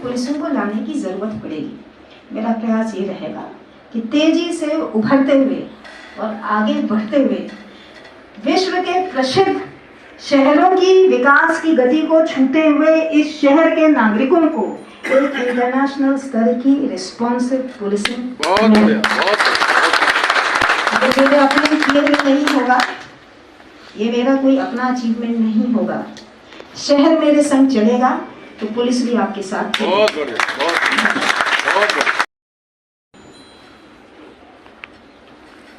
Policing को लाने की जरूरत पड़ेगी। मेरा प्रयास ये रहेगा कि तेजी से उभरते हुए और आगे बढ़ते हुए विश्व के प्रसिद्ध शहरों की विकास की गति को छूते हुए इस शहर के नागरिकों को एक इंटरनेशनल स्तर की रिस्पॉन्सिव पुलिसिंग मेरे अपने किए भी नहीं होगा, ये मेरा कोई अपना अचीवमेंट नहीं होगा। शहर मेरे संग चलेगा तो पुलिस भी आपके साथ। बहुत बढ़िया।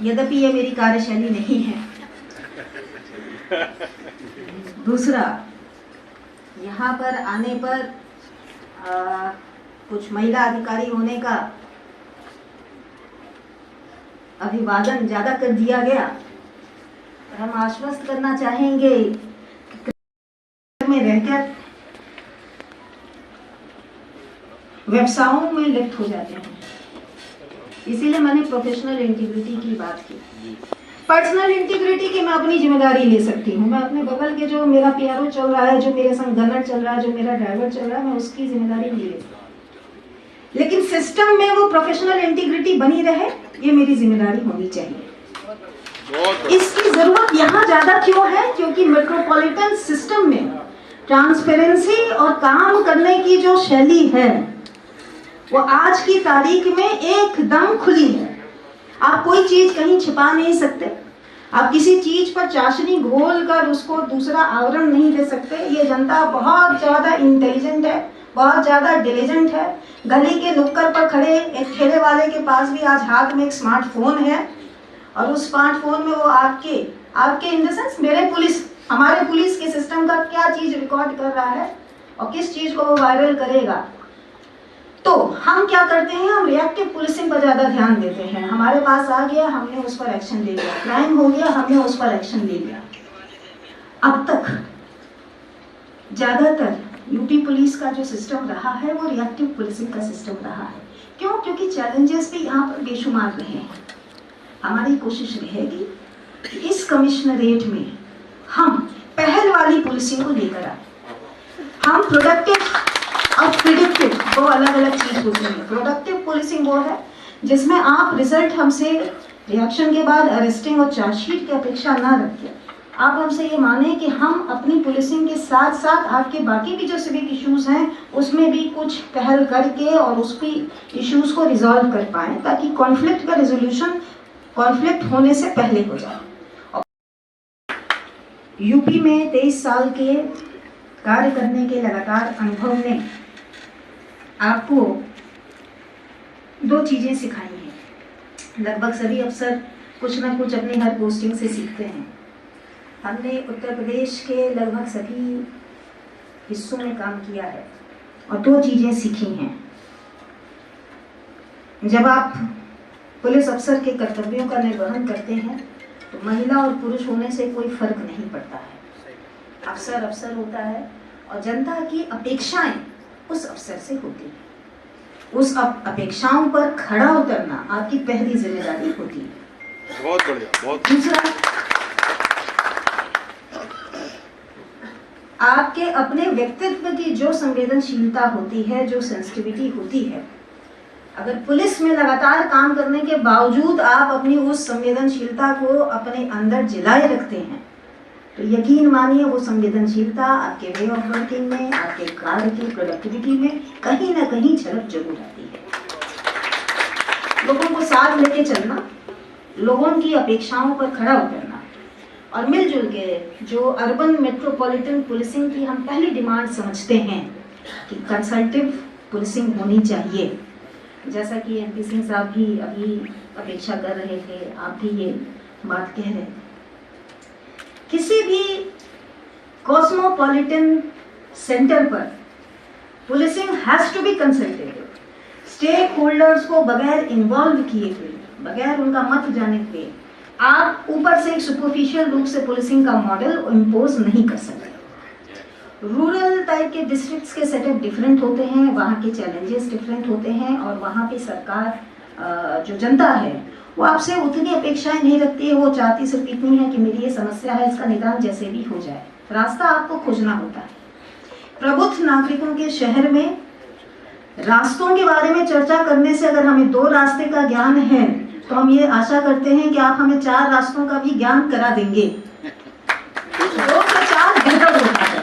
यद्यपि ये मेरी कार्यशैली नहीं है। दूसरा, यहाँ पर आने पर कुछ महिला अधिकारी होने का अभिवादन ज्यादा कर दिया गया। हम आश्वस्त करना चाहेंगे में रहकर व्यवसायों में लिप्त हो जाते हैं, इसीलिए मैंने प्रोफेशनल इंटीग्रिटी की बात की। पर्सनल इंटीग्रिटी की मैं अपनी जिम्मेदारी ले सकती हूँ। मैं अपने बगल के जो मेरा पीआरओ चल रहा है, जो मेरे संग गनर चल रहा है, जो मेरा ड्राइवर चल रहा है, मैं उसकी जिम्मेदारी नहीं ले सकती, लेकिन सिस्टम में वो प्रोफेशनल इंटीग्रिटी बनी रहे, ये मेरी जिम्मेदारी होनी चाहिए। इसकी जरूरत यहाँ ज्यादा क्यों है? क्योंकि मेट्रोपॉलिटन सिस्टम में ट्रांसपेरेंसी और काम करने की जो शैली है वो आज की तारीख में एकदम खुली है। आप कोई चीज कहीं छिपा नहीं सकते, आप किसी चीज पर चाशनी घोल कर उसको दूसरा आवरण नहीं दे सकते। ये जनता बहुत ज्यादा इंटेलिजेंट है, बहुत ज्यादा डिलीजेंट है। गली के नुक्कड़ पर खड़े एक ठेले वाले के पास भी आज हाथ में एक स्मार्टफोन है, और उस स्मार्टफोन में वो आपके इन द सेंस हमारे पुलिस के सिस्टम का क्या चीज रिकॉर्ड कर रहा है और किस चीज को वो वायरल करेगा। तो हम क्या करते हैं? हम रिएक्टिव पुलिसिंग पर ज्यादा ध्यान देते हैं। हमारे पास आ गया, हमने उस पर एक्शन ले लिया। क्राइम हो गया, हमने उस पर एक्शन ले लिया। अब तक ज्यादातर यूपी पुलिस का जो सिस्टम रहा है वो रिएक्टिव पुलिसिंग का सिस्टम रहा है। क्यों? क्योंकि चैलेंजेस भी यहाँ पर बेशुमार रहे हैं। हमारी कोशिश रहेगी कि इस कमिश्नरेट में हम पहल वाली पुलिसिंग को लेकर आए। हम प्रोडक्टिव और प्रिडिक्टिव दो अलग अलग चीज होती है। प्रोडक्टिव पुलिसिंग वो है जिसमें आप रिजल्ट हमसे रिएक्शन के बाद अरेस्टिंग और चार्जशीट की अपेक्षा ना रखिए। आप हमसे ये माने कि हम अपनी पुलिसिंग के साथ साथ आपके बाकी भी जो सिविक इश्यूज हैं उसमें भी कुछ पहल करके और उसकी इश्यूज को रिजॉल्व कर पाए, ताकि कॉन्फ्लिक्ट का रेजोल्यूशन कॉन्फ्लिक्ट होने से पहले हो जाए। यूपी में 23 साल के कार्य करने के लगातार अनुभव ने आपको दो चीजें सिखाई हैं। लगभग सभी अफसर कुछ ना कुछ अपनी हर पोस्टिंग से सीखते हैं। हमने उत्तर प्रदेश के लगभग सभी हिस्सों में काम किया है और दो चीजें सीखी हैं। जब आप पुलिस अफसर के कर्तव्यों का निर्वहन करते हैं तो महिला और पुरुष होने से कोई फर्क नहीं पड़ता है। अफसर अफसर होता है और जनता की अपेक्षाएं उस अफसर से होती है। उस अपेक्षाओं पर खड़ा उतरना आपकी पहली जिम्मेदारी होती है। बहुत बढ़िया। बहुत दूसरा, आपके अपने व्यक्तित्व की जो संवेदनशीलता होती है, जो सेंसिटिविटी होती है, अगर पुलिस में लगातार काम करने के बावजूद आप अपनी उस संवेदनशीलता को अपने अंदर जिलाए रखते हैं तो यकीन मानिए वो संवेदनशीलता आपके वे ऑफ वर्किंग में, आपके कार्य की प्रोडक्टिविटी में कहीं ना कहीं झलक जरूर आती है। लोगों को साथ लेके चलना, लोगों की अपेक्षाओं पर खड़ा उतरना और मिलजुल के जो अर्बन मेट्रोपॉलिटन पुलिसिंग की हम पहली डिमांड समझते हैं कि कंसल्टिव पुलिसिंग होनी चाहिए। जैसा कि एमपी सिंह साहब भी अभी अपेक्षा कर रहे थे, आप भी ये बात कह रहे थे। किसी भी कॉस्मोपॉलिटन सेंटर पर policing has to be consultative. Stakeholders को बगैर इन्वॉल्व किए हुए, बगैर उनका मत जाने हुए आप ऊपर से एक सुपरफिशियल रूप से पुलिसिंग का मॉडल इम्पोज नहीं कर सकते। रूरल टाइप के डिस्ट्रिक्ट्स के सेटअप डिफरेंट होते हैं, वहाँ के चैलेंजेस डिफरेंट होते हैं और वहाँ पे सरकार जो जनता है वो आपसे उतनी अपेक्षाएं नहीं रखती है। वो चाहती सिर्फ इतनी है कि मेरी ये समस्या है, इसका निदान जैसे भी हो जाए। रास्ता आपको खोजना होता है। प्रबुद्ध नागरिकों के शहर में रास्तों के बारे में चर्चा करने से अगर हमें 2 रास्ते का ज्ञान है तो हम ये आशा करते हैं कि आप हमें 4 रास्तों का भी ज्ञान करा देंगे। 2 + 4 बेहतर होता है,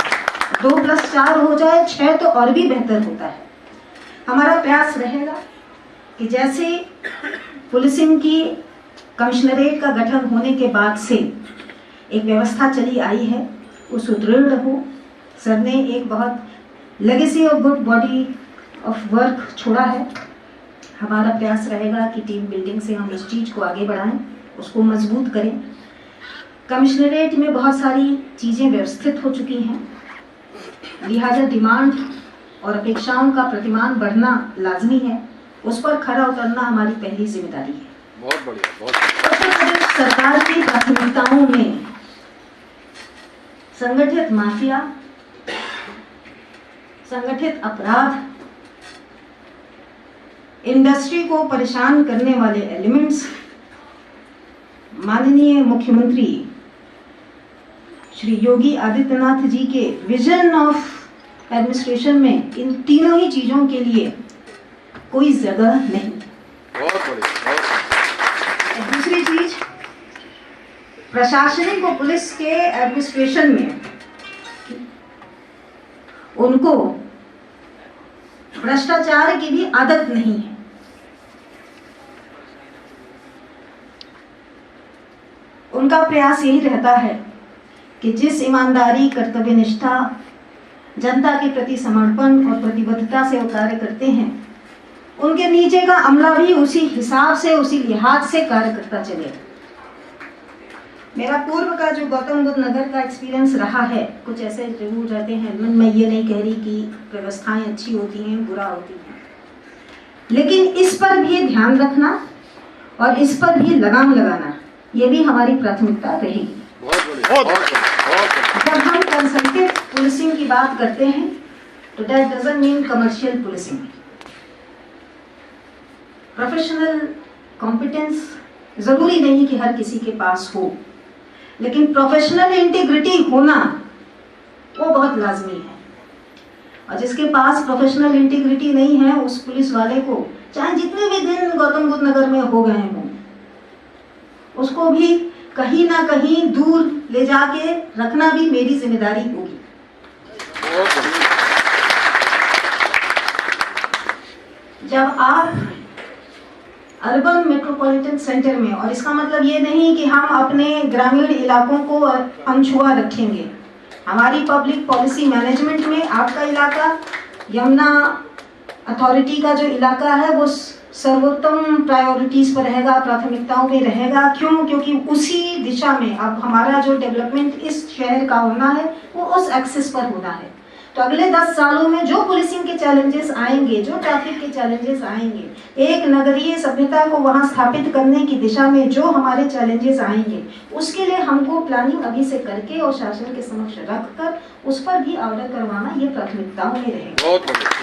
2 + 4 हो जाए 6 तो और भी बेहतर होता है। हमारा प्रयास रहेगा कि जैसे पुलिसिंग की कमिश्नरेट का गठन होने के बाद से एक व्यवस्था चली आई है वो सुदृढ़ हो। सर ने एक बहुत legacy of good body of work छोड़ा है। हमारा प्रयास रहेगा कि टीम बिल्डिंग से हम इस चीज़ को आगे बढ़ाएं, उसको मजबूत करें। कमिश्नरेट में बहुत सारी चीज़ें व्यवस्थित हो चुकी हैं, लिहाजा डिमांड और अपेक्षाओं का प्रतिमान बढ़ना लाजमी है, उस पर खरा उतरना हमारी पहली जिम्मेदारी है। बहुत बढ़िया, बहुत उत्तर प्रदेश सरकार की प्राथमिकताओं में संगठित माफिया, संगठित अपराध, इंडस्ट्री को परेशान करने वाले एलिमेंट्स, माननीय मुख्यमंत्री श्री योगी आदित्यनाथ जी के विजन ऑफ एडमिनिस्ट्रेशन में इन तीनों ही चीजों के लिए कोई जगह नहीं। बहुत बढ़िया। दूसरी चीज, प्रशासनिक और पुलिस के एडमिनिस्ट्रेशन में उनको भ्रष्टाचार की भी आदत नहीं है। उनका प्रयास यही रहता है कि जिस ईमानदारी, कर्तव्यनिष्ठा, जनता के प्रति समर्पण और प्रतिबद्धता से वो कार्य करते हैं, उनके नीचे का अमला भी उसी हिसाब से, उसी लिहाज से कार्य करता चले। मेरा पूर्व का जो गौतम बुद्ध नगर का एक्सपीरियंस रहा है, कुछ ऐसे जरूर रहते हैं, मैं ये नहीं कह रही कि व्यवस्थाएं अच्छी होती हैं, बुरा होती हैं, लेकिन इस पर भी ध्यान रखना और इस पर भी लगाम लगाना, ये भी हमारी प्राथमिकता रहेगी। जब हम कंसल्टेटिव पुलिसिंग की बात करते हैं तो that doesn't mean commercial policing. Professional competence जरूरी नहीं कि हर किसी के पास हो, लेकिन प्रोफेशनल इंटीग्रिटी होना वो बहुत लाजमी है। और जिसके पास प्रोफेशनल इंटीग्रिटी नहीं है, उस पुलिस वाले को चाहे जितने भी दिन गौतम बुद्ध नगर में हो गए हों, उसको भी कहीं ना कहीं दूर ले जाके रखना भी मेरी जिम्मेदारी होगी। जब आप अर्बन मेट्रोपॉलिटन सेंटर में, और इसका मतलब ये नहीं कि हम अपने ग्रामीण इलाकों को अनछुआ रखेंगे, हमारी पब्लिक पॉलिसी मैनेजमेंट में आपका इलाका, यमुना अथॉरिटी का जो इलाका है, वो सर्वोत्तम प्रायोरिटीज पर रहेगा, प्राथमिकताओं में रहेगा। क्यों? क्योंकि उसी दिशा में अब हमारा जो डेवलपमेंट इस शहर का होना है वो उस एक्सिस पर होना है। तो अगले 10 सालों में जो पुलिसिंग के चैलेंजेस आएंगे, जो ट्रैफिक के चैलेंजेस आएंगे, एक नगरीय सभ्यता को वहां स्थापित करने की दिशा में जो हमारे चैलेंजेस आएंगे, उसके लिए हमको प्लानिंग अभी से करके और शासन के समक्ष रखकर उस पर भी ऑर्डर करवाना, ये प्राथमिकताओं में रहेगा।